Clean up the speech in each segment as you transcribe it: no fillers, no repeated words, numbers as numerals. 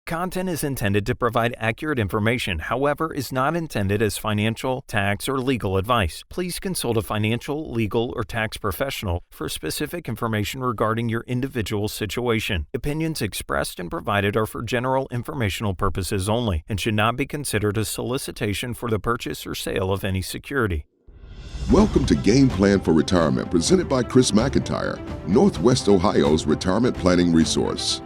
Content is intended to provide accurate information, however, is not intended as financial, tax, or legal advice. Please consult a financial, legal, or tax professional for specific information regarding your individual situation. Opinions expressed and provided are for general informational purposes only and should not be considered a solicitation for the purchase or sale of any security. Welcome to Game Plan for Retirement, presented by Chris McIntire, Northwest Ohio's retirement planning resource.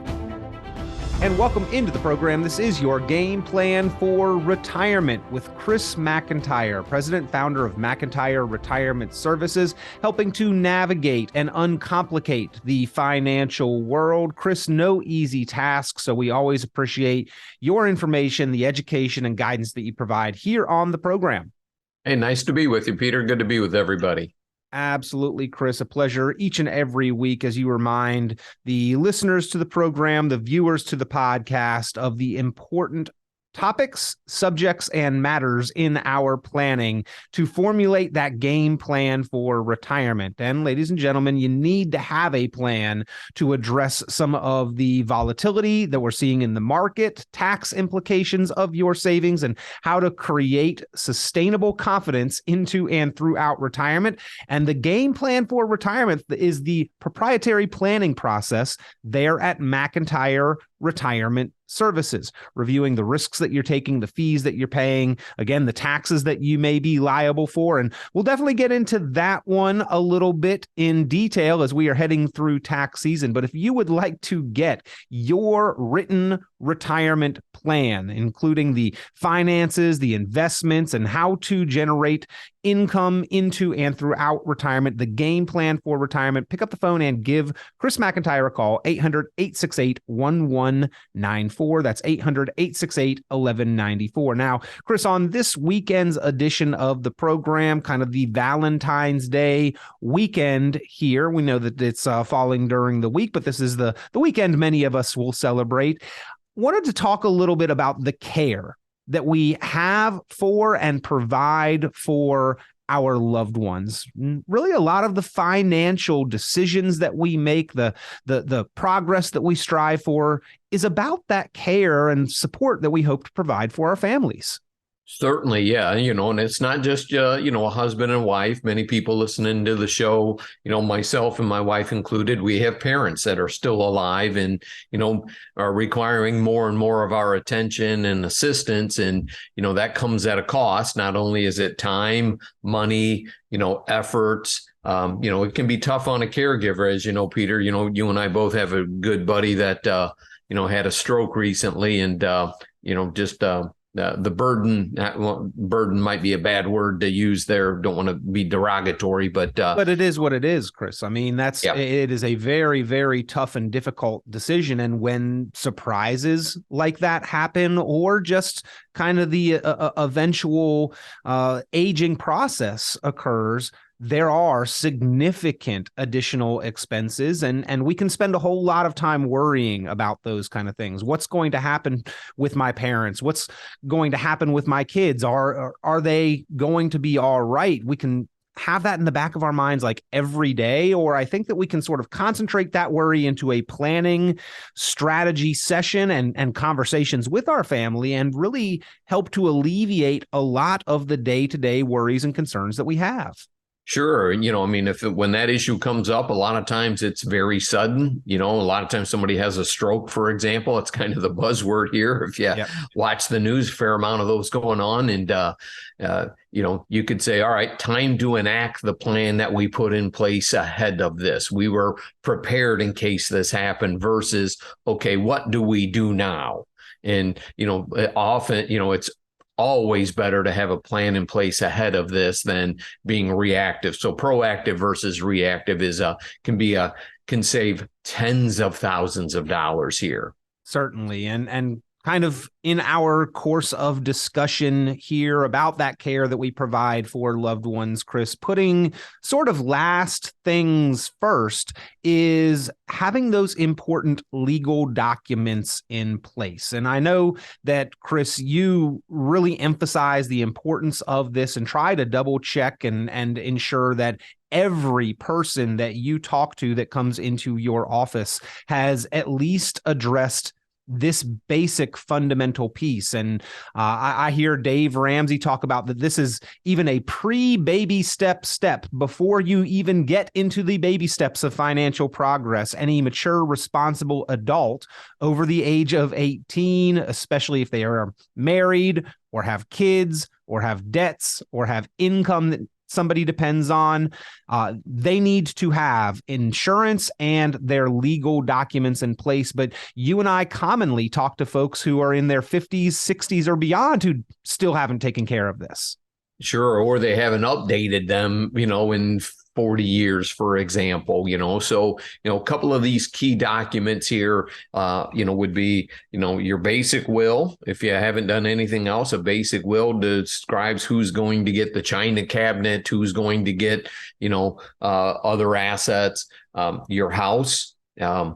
And welcome into the program. This is your Game Plan for Retirement with Chris McIntire, president, founder of McIntire Retirement Services, helping to navigate and uncomplicate the financial world. Chris, no easy task, so we always appreciate your information, the education and guidance that you provide here on the program. Hey, nice to be with you, Peter. Good to be with everybody. Absolutely, Chris. A pleasure each and every week as you remind the listeners to the program, the viewers to the podcast of the important topics, subjects, and matters in our planning to formulate that game plan for retirement. And ladies and gentlemen, you need to have a plan to address some of the volatility that we're seeing in the market, tax implications of your savings, and how to create sustainable confidence into and throughout retirement. And the game plan for retirement is the proprietary planning process there at McIntire Retirement Services, reviewing the risks that you're taking, the fees that you're paying, again, the taxes that you may be liable for. And we'll definitely get into that one a little bit in detail as we are heading through tax season. But if you would like to get your written retirement plan, including the finances, the investments, and how to generate income into and throughout retirement, the game plan for retirement, pick up the phone and give Chris McIntire a call, 800-868-1194. That's 800-868-1194. Now, Chris, on this weekend's edition of the program, kind of the Valentine's Day weekend here, we know that it's falling during the week, but this is the weekend many of us will celebrate. Wanted to talk a little bit about the care that we have for and provide for our loved ones. Really, a lot of the financial decisions that we make, the progress that we strive for is about that care and support that we hope to provide for our families. Certainly, yeah. And it's not just, a husband and wife. Many people listening to the show, myself and my wife included, we have parents that are still alive and, are requiring more and more of our attention and assistance. And, that comes at a cost. Not only is it time, money, efforts. It can be tough on a caregiver, as you know, Peter. You and I both have a good buddy that, had a stroke recently and, the burden might be a bad word to use there. Don't want to be derogatory, but it is what it is, Chris. I mean, it is a very, very tough and difficult decision. And when surprises like that happen, or just kind of the eventual aging process occurs, there are significant additional expenses, and we can spend a whole lot of time worrying about those kind of things. What's going to happen with my parents? What's going to happen with my kids? Are they going to be all right? We can have that in the back of our minds like every day, or I think that we can sort of concentrate that worry into a planning strategy session and conversations with our family and really help to alleviate a lot of the day-to-day worries and concerns that we have. Sure. When that issue comes up, a lot of times it's very sudden. A lot of times somebody has a stroke, for example. It's kind of the buzzword here. If you watch the news, a fair amount of those going on. And, you could say, all right, time to enact the plan that we put in place ahead of this. We were prepared in case this happened versus, okay, what do we do now? And, often, it's always better to have a plan in place ahead of this than being reactive. So proactive versus reactive can save tens of thousands of dollars here. Certainly. And kind of in our course of discussion here about that care that we provide for loved ones, Chris, putting sort of last things first is having those important legal documents in place. And I know that, Chris, you really emphasize the importance of this and try to double check and ensure that every person that you talk to that comes into your office has at least addressed this basic fundamental piece. And I hear Dave Ramsey talk about that this is even a pre-baby step before you even get into the baby steps of financial progress. Any mature, responsible adult over the age of 18, especially if they are married or have kids or have debts or have income that somebody depends on, they need to have insurance and their legal documents in place. But you and I commonly talk to folks who are in their 50s, 60s, or beyond who still haven't taken care of this. Sure. Or they haven't updated them, in 40 years, for example, so, a couple of these key documents here, would be, your basic will. If you haven't done anything else, a basic will describes who's going to get the china cabinet, who's going to get, other assets, your house, and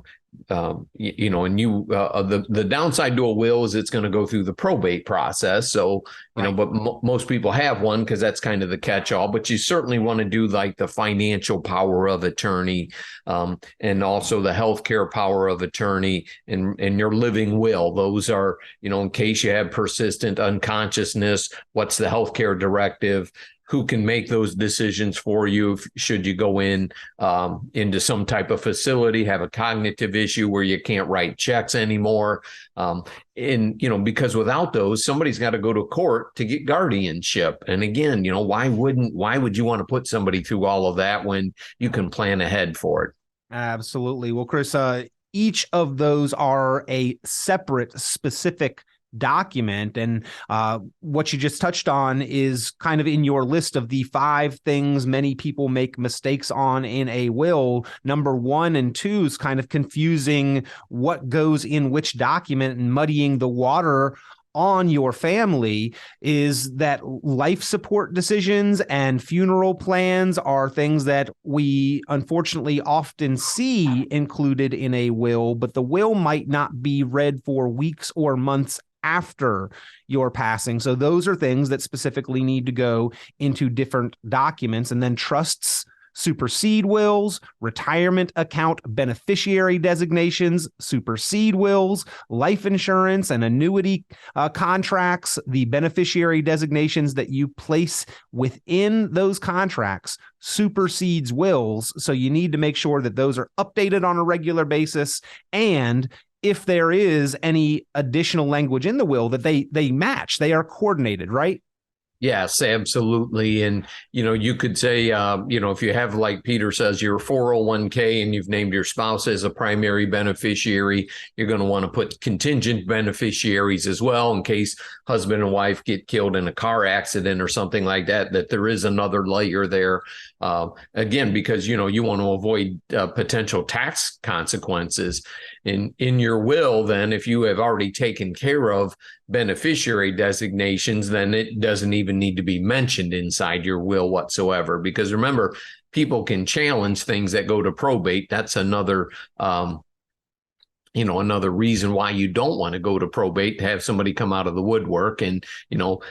the downside to a will is it's going to go through the probate process. So, but most people have one because that's kind of the catch-all, but you certainly want to do like the financial power of attorney, and also the healthcare power of attorney and your living will. Those are, in case you have persistent unconsciousness, what's the healthcare directive? Who can make those decisions for you should you go into some type of facility, have a cognitive issue where you can't write checks anymore. Because without those, somebody's got to go to court to get guardianship. And again, why would you want to put somebody through all of that when you can plan ahead for it? Absolutely. Well, Chris, each of those are a separate, specific document. And what you just touched on is kind of in your list of the 5 things many people make mistakes on in a will. Number 1 and 2 is kind of confusing what goes in which document and muddying the water on your family. Is that life support decisions and funeral plans are things that we unfortunately often see included in a will, but the will might not be read for weeks or months after your passing. So those are things that specifically need to go into different documents. And then trusts supersede wills, retirement account beneficiary designations supersede wills, life insurance and annuity contracts, the beneficiary designations that you place within those contracts supersedes wills. So you need to make sure that those are updated on a regular basis, and if there is any additional language in the will, that they match, they are coordinated, right? Yes, absolutely. And, you could say, if you have, like Peter says, your 401k and you've named your spouse as a primary beneficiary, you're going to want to put contingent beneficiaries as well in case husband and wife get killed in a car accident or something like that there is another layer there. Again, because, you want to avoid potential tax consequences. In your will, then, if you have already taken care of beneficiary designations, then it doesn't even need to be mentioned inside your will whatsoever. Because remember, people can challenge things that go to probate. That's another another reason why you don't want to go to probate, to have somebody come out of the woodwork. And,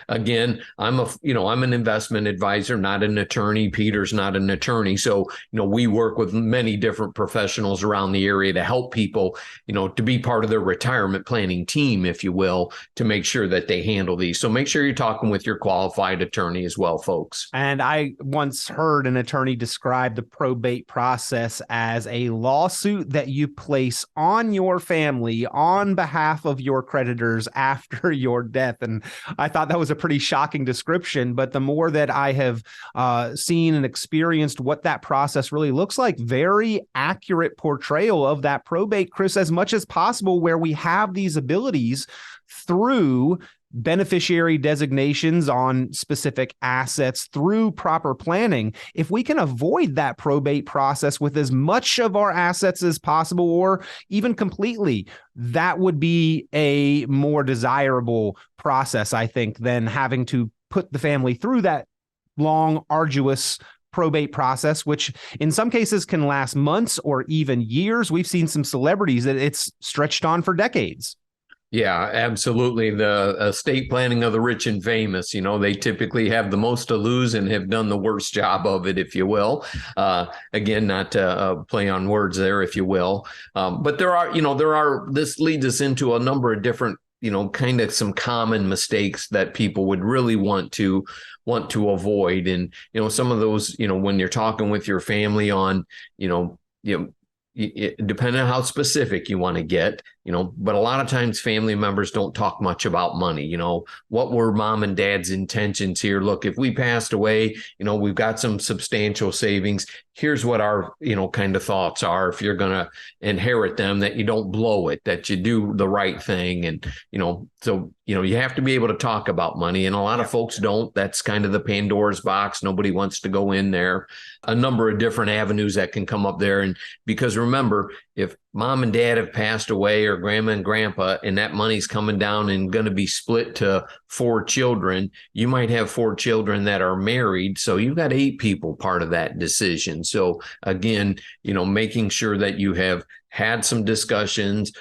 again, I'm an investment advisor, not an attorney. Peter's not an attorney. So, we work with many different professionals around the area to help people, to be part of their retirement planning team, if you will, to make sure that they handle these. So make sure you're talking with your qualified attorney as well, folks. And I once heard an attorney describe the probate process as a lawsuit that you place on your family on behalf of your creditors after your death. And I thought that was a pretty shocking description. But the more that I have seen and experienced what that process really looks like, very accurate portrayal of that probate, Chris, as much as possible, where we have these abilities through beneficiary designations on specific assets, through proper planning. If we can avoid that probate process with as much of our assets as possible, or even completely, that would be a more desirable process, I think, than having to put the family through that long, arduous probate process, which in some cases can last months or even years. We've seen some celebrities that it's stretched on for decades. Yeah, absolutely. The estate planning of the rich and famous, they typically have the most to lose and have done the worst job of it, if you will. Again, not to play on words there, if you will. But this leads us into a number of different, kind of some common mistakes that people would really want to avoid. And, some of those, when you're talking with your family on, depending on how specific you want to get, but a lot of times family members don't talk much about money. What were mom and dad's intentions here? Look, if we passed away, we've got some substantial savings. Here's what our, kind of thoughts are. If you're going to inherit them, that you don't blow it, that you do the right thing. And, so, you have to be able to talk about money. And a lot of folks don't. That's kind of the Pandora's box. Nobody wants to go in there. A number of different avenues that can come up there. And because remember, if mom and dad have passed away, or grandma and grandpa, and that money's coming down and going to be split to 4 children, you might have 4 children that are married. So you've got 8 people part of that decision. So again, making sure that you have had some discussions,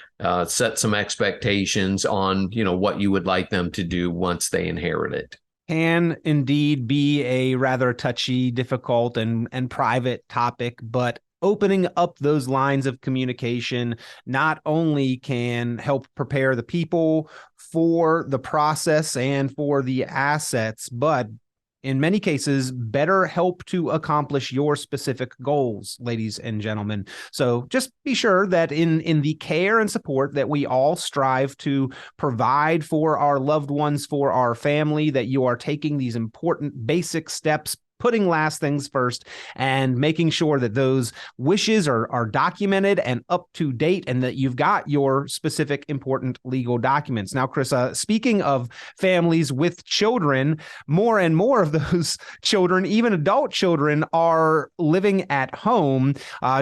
set some expectations on, what you would like them to do once they inherit it. Can indeed be a rather touchy, difficult, and private topic, but opening up those lines of communication not only can help prepare the people for the process and for the assets, but in many cases, better help to accomplish your specific goals, ladies and gentlemen. So just be sure that in the care and support that we all strive to provide for our loved ones, for our family, that you are taking these important basic steps, putting last things first, and making sure that those wishes are documented and up to date, and that you've got your specific important legal documents. Now, Chris, speaking of families with children, more and more of those children, even adult children, are living at home.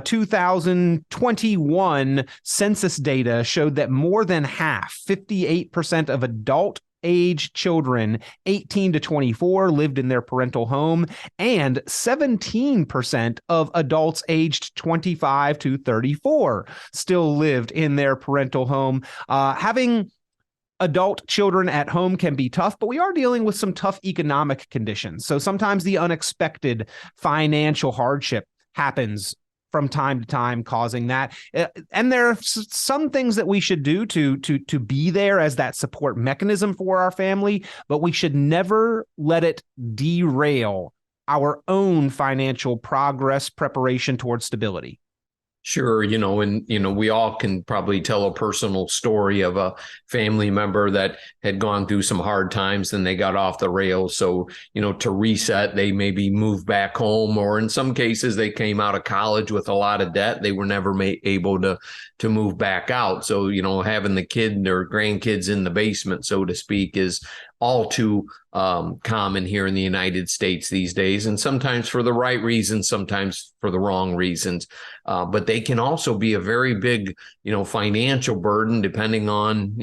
2021 census data showed that more than half, 58% of adult age children 18 to 24 lived in their parental home, and 17% of adults aged 25 to 34 still lived in their parental home. Having adult children at home can be tough, but we are dealing with some tough economic conditions. So sometimes the unexpected financial hardship happens from time to time, causing that. And there are some things that we should do to be there as that support mechanism for our family, but we should never let it derail our own financial progress, preparation towards stability. Sure. We all can probably tell a personal story of a family member that had gone through some hard times and they got off the rails. So, to reset, they maybe moved back home, or in some cases they came out of college with a lot of debt. They were never able to move back out. So, having the kid or grandkids in the basement, so to speak, is all too common here in the United States these days, and sometimes for the right reasons, sometimes for the wrong reasons. But they can also be a very big, financial burden, depending on,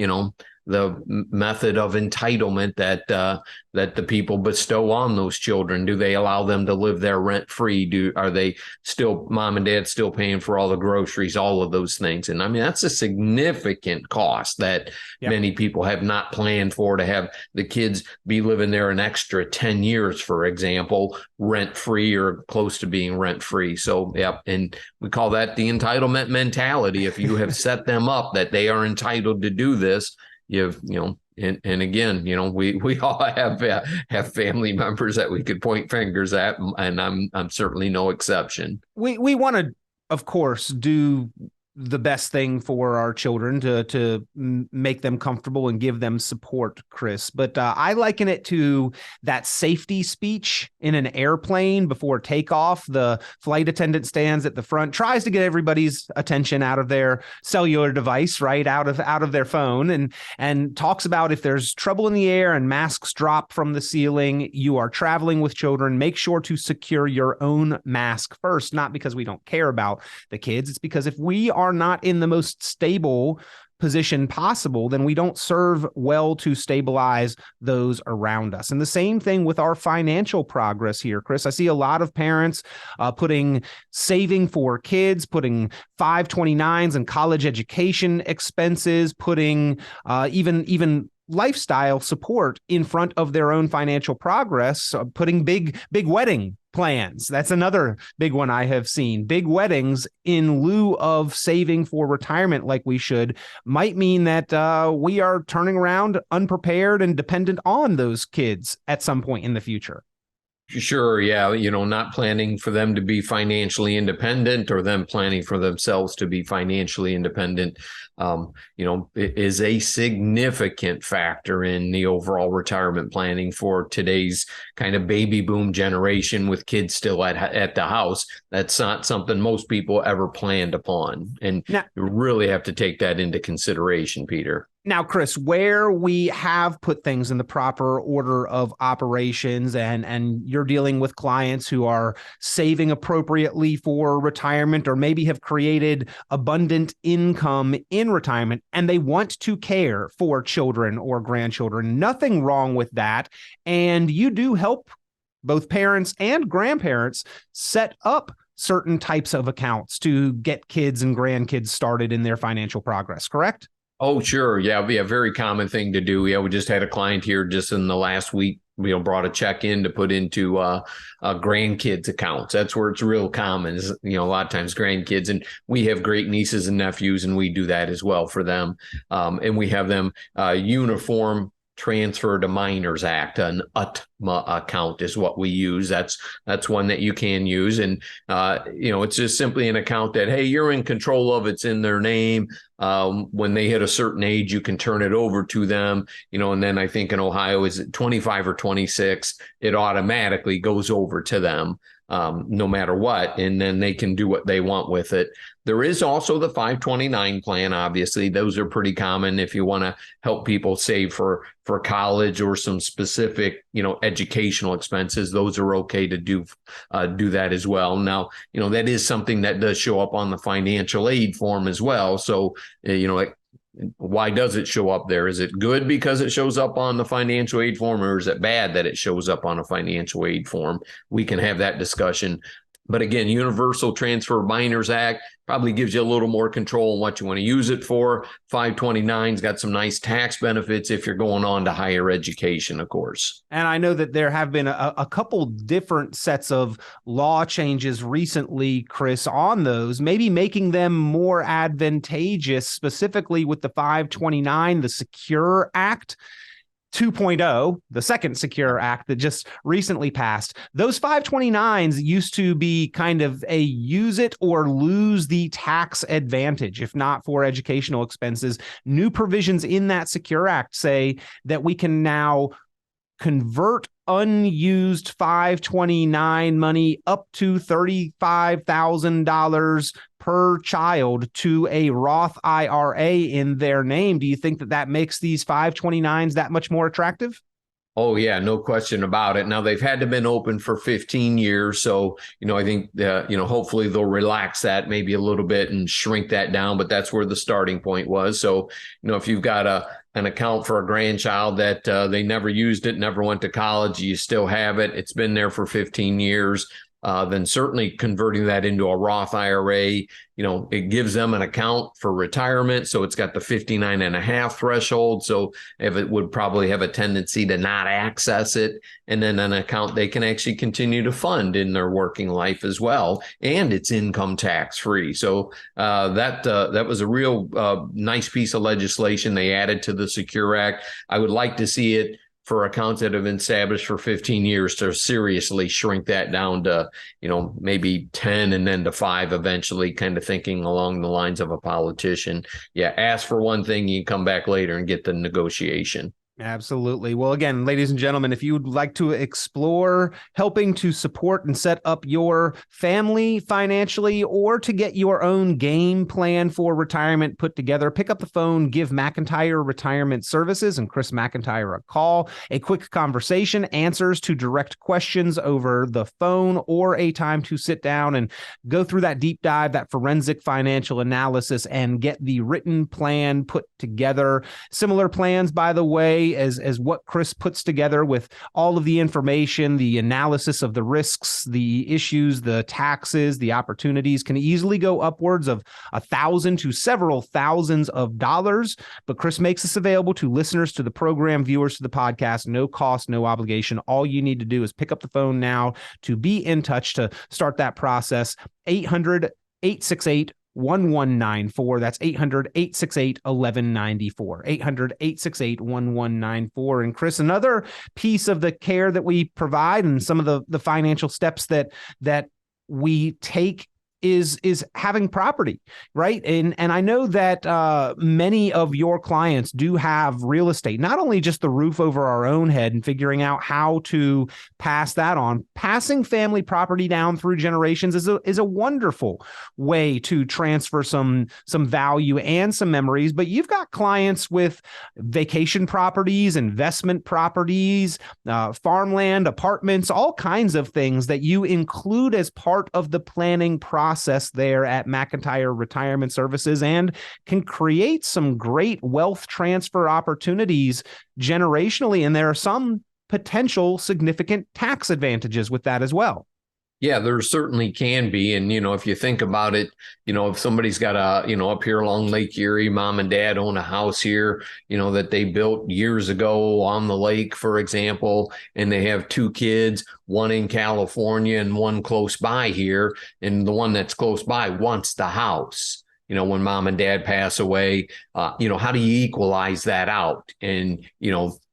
the method of entitlement that the people bestow on those children. Do they allow them to live there rent free? Are they still, mom and dad still paying for all the groceries, all of those things? And I mean, that's a significant cost that many people have not planned for, to have the kids be living there an extra 10 years, for example, rent free or close to being rent free. So, and we call that the entitlement mentality. If you have set them up that they are entitled to do this, and again, we all have family members that we could point fingers at, and I'm certainly no exception. We want to, of course, do the best thing for our children to make them comfortable and give them support, Chris. But I liken it to that safety speech in an airplane before takeoff. The flight attendant stands at the front, tries to get everybody's attention out of their cellular device, right, out of their phone, and talks about if there's trouble in the air and masks drop from the ceiling, you are traveling with children, make sure to secure your own mask first. Not because we don't care about the kids. It's because if we are not in the most stable position possible, then we don't serve well to stabilize those around us. And the same thing with our financial progress here, Chris. I see a lot of parents saving for kids, putting 529s and college education expenses, putting even lifestyle support in front of their own financial progress, putting big wedding plans. That's another big one I have seen. Big weddings in lieu of saving for retirement like we should might mean that we are turning around unprepared and dependent on those kids at some point in the future. Sure. Yeah. Not planning for them to be financially independent or them planning for themselves to be financially independent, is a significant factor in the overall retirement planning for today's kind of baby boom generation with kids still at the house. That's not something most people ever planned upon. And you really have to take that into consideration, Peter. Now, Chris, where we have put things in the proper order of operations and you're dealing with clients who are saving appropriately for retirement or maybe have created abundant income in retirement and they want to care for children or grandchildren, nothing wrong with that. And you do help both parents and grandparents set up certain types of accounts to get kids and grandkids started in their financial progress, correct? Oh, sure. Yeah, it'd be a very common thing to do. Yeah, we just had a client here just in the last week, brought a check in to put into grandkids accounts. That's where it's real common is, a lot of times grandkids, and we have great nieces and nephews, and we do that as well for them. And we have them uniform Transfer to Minors Act, an UTMA account is what we use. That's one that you can use. And, it's just simply an account that, hey, you're in control of, it's in their name. When they hit a certain age, you can turn it over to them, and then I think in Ohio is it 25 or 26, it automatically goes over to them. No matter what, and then they can do what they want with it. There is also the 529 plan. Obviously, those are pretty common if you want to help people save for college or some specific, educational expenses. Those are okay to do that as well. Now, that is something that does show up on the financial aid form as well. So, why does it show up there? Is it good because it shows up on the financial aid form, or is it bad that it shows up on a financial aid form? We can have that discussion. But again, Universal Transfer Minors Act probably gives you a little more control on what you want to use it for. 529's got some nice tax benefits if you're going on to higher education, of course. And I know that there have been a couple different sets of law changes recently, Chris, on those, maybe making them more advantageous, specifically with the 529, the Secure Act 2.0, the second Secure Act that just recently passed. Those 529s used to be kind of a use it or lose the tax advantage, if not for educational expenses. New provisions in that Secure Act say that we can now convert unused 529 money up to $35,000 per child to a Roth IRA in their name. Do you think that makes these 529s that much more attractive? Oh, yeah, no question about it. Now, they've had to have been open for 15 years. So, I think, hopefully they'll relax that maybe a little bit and shrink that down. But that's where the starting point was. So, if you've got an account for a grandchild that they never used it, never went to college, you still have it, it's been there for 15 years. Then certainly converting that into a Roth IRA, it gives them an account for retirement. So it's got the 59.5 threshold. So if it would probably have a tendency to not access it, and then an account they can actually continue to fund in their working life as well. And it's income tax free. So that was a real nice piece of legislation they added to the Secure Act. I would like to see it for accounts that have been established for 15 years to seriously shrink that down to, maybe 10 and then to 5 eventually, kind of thinking along the lines of a politician. Yeah, ask for one thing, you come back later and get the negotiation. Absolutely. Well, again, ladies and gentlemen, if you would like to explore helping to support and set up your family financially, or to get your own game plan for retirement put together, pick up the phone, give McIntire Retirement Services and Chris McIntire a call. A quick conversation, answers to direct questions over the phone, or a time to sit down and go through that deep dive, that forensic financial analysis, and get the written plan put together. Similar plans, by the way, as what Chris puts together, with all of the information, the analysis of the risks, the issues, the taxes, the opportunities, can easily go upwards of $1,000 to several thousands of dollars. But Chris makes this available to listeners to the program, viewers to the podcast, no cost, no obligation. All you need to do is pick up the phone now to be in touch, to start that process. 800-868-1194. That's 800-868-1194. 800-868-1194. And Chris, another piece of the care that we provide, and some of the financial steps that we take, is having property, right? And I know that many of your clients do have real estate, not only just the roof over our own head and figuring out how to pass that on. Passing family property down through generations is a wonderful way to transfer some value and some memories. But you've got clients with vacation properties, investment properties, farmland, apartments, all kinds of things that you include as part of the planning process there at McIntire Retirement Services, and can create some great wealth transfer opportunities generationally. And there are some potential significant tax advantages with that as well. Yeah, there certainly can be. And, if you think about it, if somebody's got up here along Lake Erie, mom and dad own a house here, that they built years ago on the lake, for example, and they have two kids, one in California and one close by here. And the one that's close by wants the house. When mom and dad pass away, how do you equalize that out? And,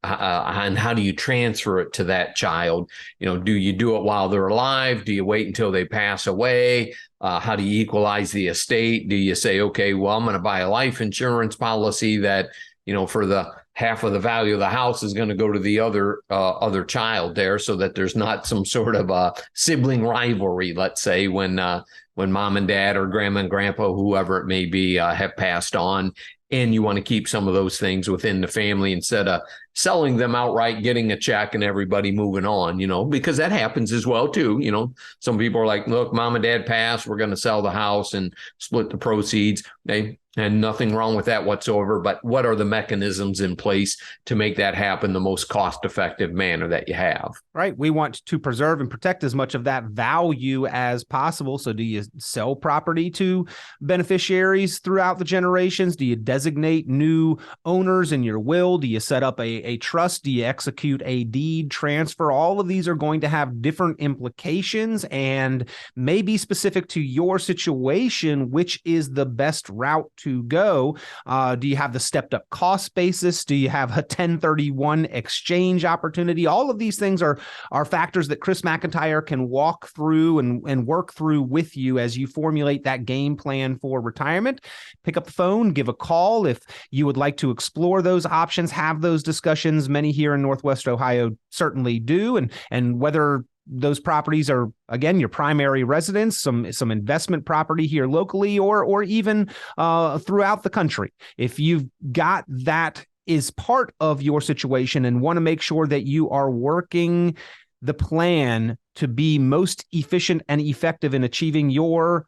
and how do you transfer it to that child? Do you do it while they're alive? Do you wait until they pass away? How do you equalize the estate? Do you say, okay, well, I'm going to buy a life insurance policy that, for the half of the value of the house is going to go to the other child there, so that there's not some sort of a sibling rivalry, let's say, when mom and dad or grandma and grandpa, whoever it may be, have passed on. And you want to keep some of those things within the family instead of selling them outright, getting a check and everybody moving on, because that happens as well, too. Some people are like, look, mom and dad passed, we're going to sell the house and split the proceeds. And nothing wrong with that whatsoever. But what are the mechanisms in place to make that happen the most cost-effective manner that you have? Right. We want to preserve and protect as much of that value as possible. So do you sell property to beneficiaries throughout the generations? Do you designate new owners in your will? Do you set up a trust? Do you execute a deed transfer? All of these are going to have different implications and may be specific to your situation, which is the best route to go. Do you have the stepped up cost basis? Do you have a 1031 exchange opportunity? All of these things are factors that Chris McIntire can walk through and work through with you as you formulate that game plan for retirement. Pick up the phone, give a call if you would like to explore those options, have those discussions. Many here in Northwest Ohio certainly do. And whether those properties are, again, your primary residence, some investment property here locally, or even throughout the country. If you've got that is part of your situation and want to make sure that you are working the plan to be most efficient and effective in achieving your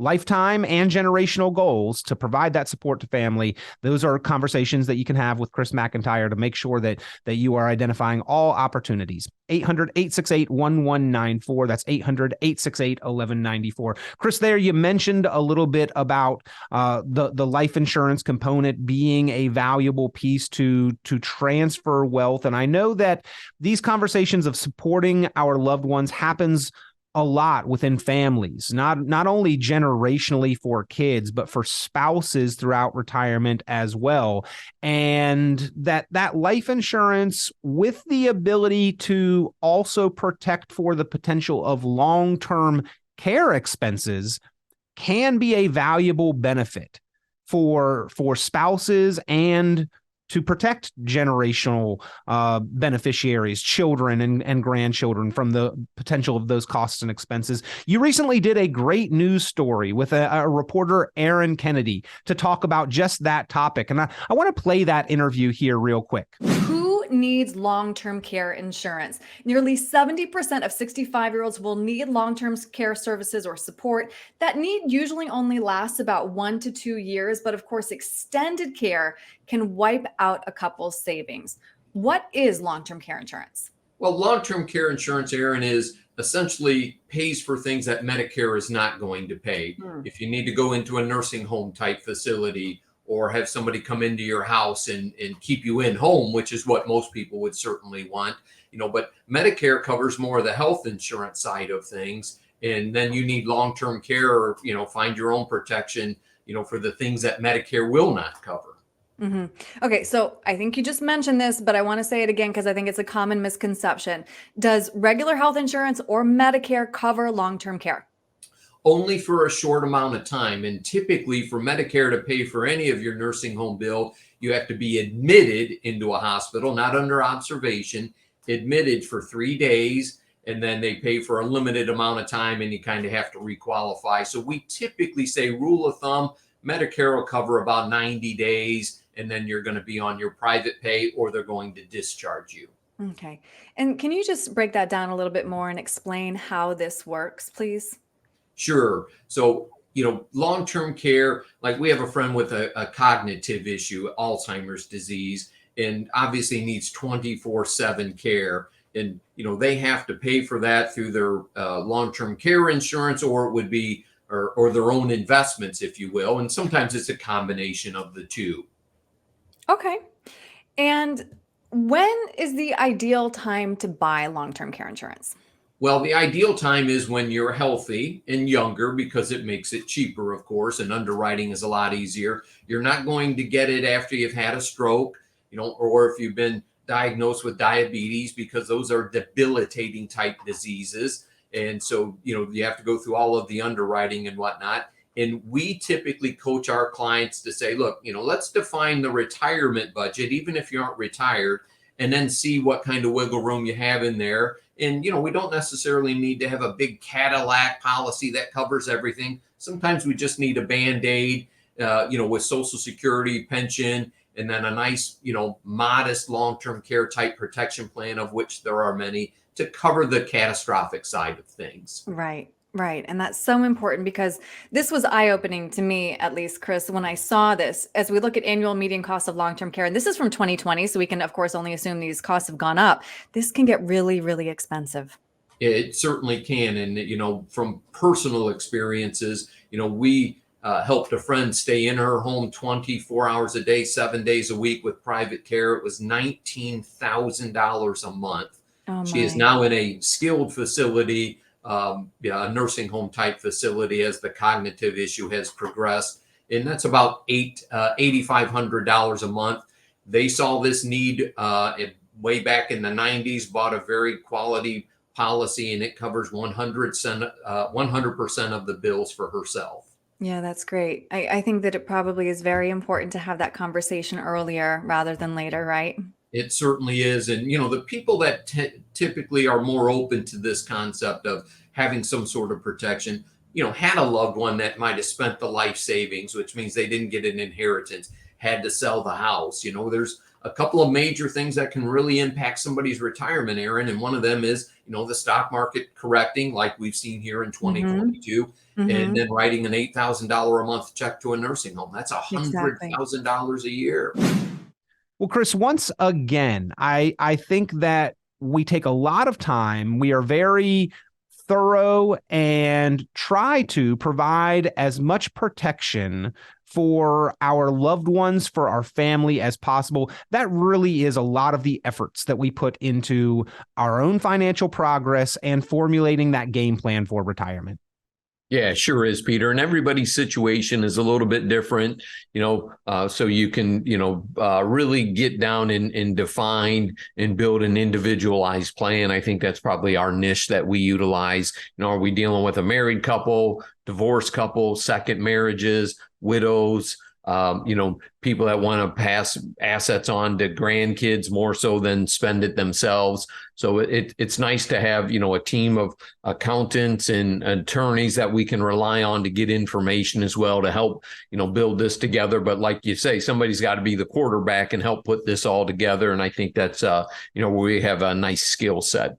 lifetime and generational goals to provide that support to family, those are conversations that you can have with Chris McIntire to make sure that you are identifying all opportunities. 800-868-1194. That's 800-868-1194. Chris, there you mentioned a little bit about the life insurance component being a valuable piece to transfer wealth. And I know that these conversations of supporting our loved ones happens a lot within families, not only generationally for kids, but for spouses throughout retirement as well. And that life insurance, with the ability to also protect for the potential of long-term care expenses, can be a valuable benefit for spouses and to protect generational beneficiaries, children and grandchildren from the potential of those costs and expenses. You recently did a great news story with a reporter, Aaron Kennedy, to talk about just that topic. And I want to play that interview here real quick. Who needs long-term care insurance? Nearly 70% of 65-year-olds will need long-term care services or support. That need usually only lasts about 1 to 2 years, but of course, extended care can wipe out a couple's savings. What is long-term care insurance? Well, long-term care insurance, Aaron, is essentially pays for things that Medicare is not going to pay. If you need to go into a nursing home type facility, or have somebody come into your house and keep you in home, which is what most people would certainly want, but Medicare covers more of the health insurance side of things. And then you need long-term care or, find your own protection, for the things that Medicare will not cover. Mm-hmm. Okay, so I think you just mentioned this, but I want to say it again because I think it's a common misconception. Does regular health insurance or Medicare cover long-term care? Only for a short amount of time. And typically for Medicare to pay for any of your nursing home bill, you have to be admitted into a hospital, not under observation, admitted for 3 days. And then they pay for a limited amount of time and you kind of have to requalify. So we typically say rule of thumb, Medicare will cover about 90 days and then you're going to be on your private pay or they're going to discharge you. Okay. And can you just break that down a little bit more and explain how this works, please? Sure. So, long-term care, like we have a friend with a cognitive issue, Alzheimer's disease, and obviously needs 24/7 care. And, they have to pay for that through their long-term care insurance, or it would be, or their own investments, if you will. And sometimes it's a combination of the two. Okay. And when is the ideal time to buy long-term care insurance? Well, the ideal time is when you're healthy and younger because it makes it cheaper, of course, and underwriting is a lot easier. You're not going to get it after you've had a stroke, or if you've been diagnosed with diabetes, because those are debilitating type diseases. And so, you have to go through all of the underwriting and whatnot. And we typically coach our clients to say, look, let's define the retirement budget, even if you aren't retired, and then see what kind of wiggle room you have in there. And, we don't necessarily need to have a big Cadillac policy that covers everything. Sometimes we just need a Band-Aid, with Social Security, pension, and then a nice, modest long-term care type protection plan, of which there are many, to cover the catastrophic side of things. Right. Right. And that's so important because this was eye-opening to me, at least, Chris, when I saw this, as we look at annual median costs of long-term care, and this is from 2020, so we can, of course, only assume these costs have gone up. This can get really, really expensive. It certainly can. And, from personal experiences, we helped a friend stay in her home 24 hours a day, 7 days a week with private care. It was $19,000 a month. Oh, she is now in a skilled facility, a nursing home type facility, as the cognitive issue has progressed. And that's about $8,500 a month. They saw this need way back in the 90s, bought a very quality policy, and it covers 100% of the bills for herself. Yeah, that's great. I think that it probably is very important to have that conversation earlier rather than later, right? It certainly is. And, the people that typically are more open to this concept of having some sort of protection, had a loved one that might have spent the life savings, which means they didn't get an inheritance, had to sell the house. There's a couple of major things that can really impact somebody's retirement, Aaron. And one of them is, the stock market correcting, like we've seen here in 2022, and then writing an $8,000 a month check to a nursing home. That's $100,000 a year. Well, Chris, once again, I think that we take a lot of time. We are very thorough and try to provide as much protection for our loved ones, for our family as possible. That really is a lot of the efforts that we put into our own financial progress and formulating that game plan for retirement. Yeah, sure is, Peter. And everybody's situation is a little bit different, so you can, really get down and define and build an individualized plan. I think that's probably our niche that we utilize. Are we dealing with a married couple, divorced couple, second marriages, widows, people that want to pass assets on to grandkids more so than spend it themselves. So it's nice to have, a team of accountants and attorneys that we can rely on to get information as well to help, build this together. But like you say, somebody's got to be the quarterback and help put this all together. And I think that's, where we have a nice skill set.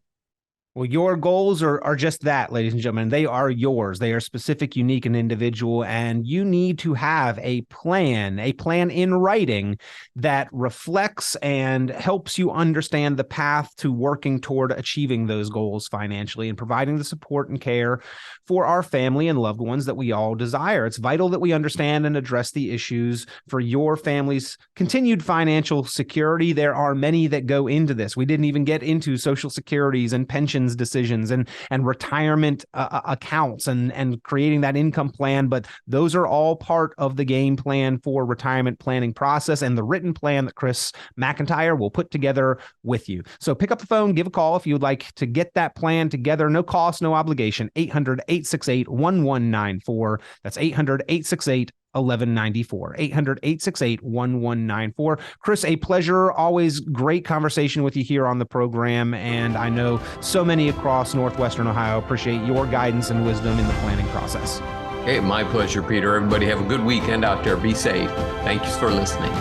Well, your goals are just that, ladies and gentlemen. They are yours. They are specific, unique, and individual. And you need to have a plan in writing that reflects and helps you understand the path to working toward achieving those goals financially and providing the support and care for our family and loved ones that we all desire. It's vital that we understand and address the issues for your family's continued financial security. There are many that go into this. We didn't even get into Social Securities and pensions decisions and retirement accounts and creating that income plan. But those are all part of the game plan for retirement planning process and the written plan that Chris McIntire will put together with you. So pick up the phone, give a call if you would like to get that plan together. No cost, no obligation. 800-868-1194. That's 800-868-1194. 800-868-1194. Chris, a pleasure. Always great conversation with you here on the program. And I know so many across Northwestern Ohio appreciate your guidance and wisdom in the planning process. Hey, my pleasure, Peter. Everybody have a good weekend out there. Be safe. Thank you for listening.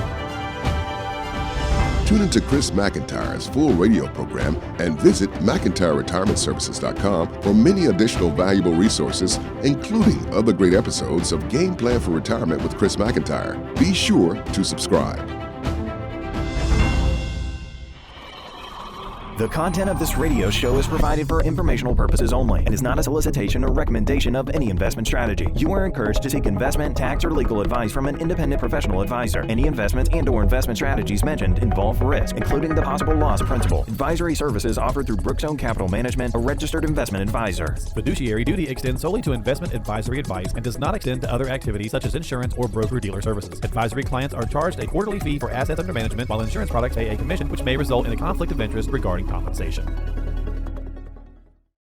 Tune into Chris McIntire's full radio program and visit McIntireRetirementServices.com for many additional valuable resources, including other great episodes of Game Plan for Retirement with Chris McIntire. Be sure to subscribe. The content of this radio show is provided for informational purposes only and is not a solicitation or recommendation of any investment strategy. You are encouraged to seek investment, tax, or legal advice from an independent professional advisor. Any investments and/or investment strategies mentioned involve risk, including the possible loss of principal. Advisory services offered through Brookstone Capital Management, a registered investment advisor. Fiduciary duty extends solely to investment advisory advice and does not extend to other activities such as insurance or broker-dealer services. Advisory clients are charged a quarterly fee for assets under management, while insurance products pay a commission, which may result in a conflict of interest regarding compensation.